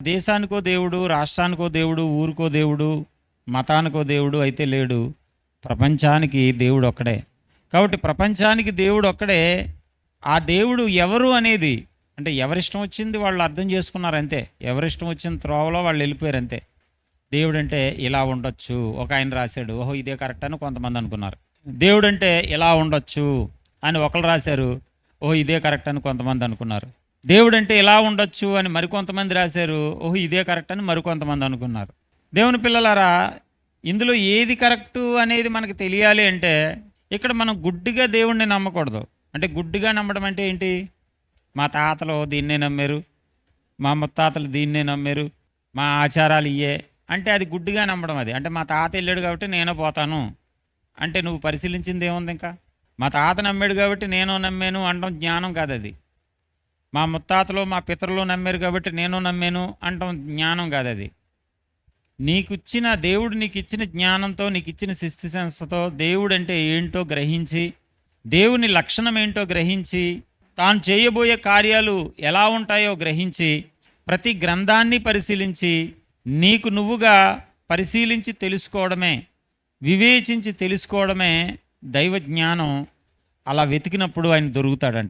దేశానికో దేవుడు, రాష్ట్రానికో దేవుడు, ఊరికో దేవుడు, మతానికో దేవుడు అయితే లేడు. ప్రపంచానికి దేవుడు ఒక్కడే. కాబట్టి ప్రపంచానికి దేవుడు ఒక్కడే. ఆ దేవుడు ఎవరు అనేది అంటే ఎవరిష్టం వచ్చింది వాళ్ళు అర్థం చేసుకున్నారు అంతే. ఎవరిష్టం వచ్చిన త్రోవలో వాళ్ళు వెళ్ళిపోయారు అంతే. దేవుడు అంటే ఇలా ఉండొచ్చు. ఒక ఆయన రాశాడు, ఓహో ఇదే కరెక్ట్ అని కొంతమంది అనుకున్నారు. దేవుడు అంటే ఇలా ఉండొచ్చు అని ఒకరు రాశారు, ఓహో ఇదే కరెక్ట్ అని కొంతమంది అనుకున్నారు. దేవుడు అంటే ఇలా ఉండొచ్చు అని మరికొంతమంది రాశారు, ఓహో ఇదే కరెక్ట్ అని మరికొంతమంది అనుకున్నారు. దేవుని పిల్లలారా, ఇందులో ఏది కరెక్టు అనేది మనకు తెలియాలి అంటే ఇక్కడ మనం గుడ్డిగా దేవుణ్ణి నమ్మకూడదు. అంటే గుడ్డిగా నమ్మడం అంటే ఏంటి? మా తాతలు దీన్నే నమ్మారు, మా ముత్తాతలు దీన్నే నమ్మారు, మా ఆచారాలు ఇయ్యే అంటే అది గుడ్డిగా నమ్మడం. అది అంటే మా తాత వెళ్ళాడు కాబట్టి నేను పోతాను అంటే నువ్వు పరిశీలించింది ఏముంది? ఇంకా మా తాత నమ్మాడు కాబట్టి నేను నమ్మాను అనడం జ్ఞానం కాదు. అది మా ముత్తాతలు మా పితరులు నమ్మారు కాబట్టి నేను నమ్మాను అనడం జ్ఞానం కాదు. అది నీకు ఇచ్చిన దేవుడు, నీకు ఇచ్చిన జ్ఞానంతో, నీకు ఇచ్చిన శిస్తి సంస్థతో దేవుడు అంటే ఏంటో గ్రహించి, దేవుని లక్షణం ఏంటో గ్రహించి, తాను చేయబోయే కార్యాలు ఎలా ఉంటాయో గ్రహించి, ప్రతి గ్రంథాన్ని పరిశీలించి నీకు నువ్వుగా పరిశీలించి తెలుసుకోవడమే, వివేచించి తెలుసుకోవడమే దైవ జ్ఞానం. అలా వెతికినప్పుడు ఆయన దొరుకుతాడంట.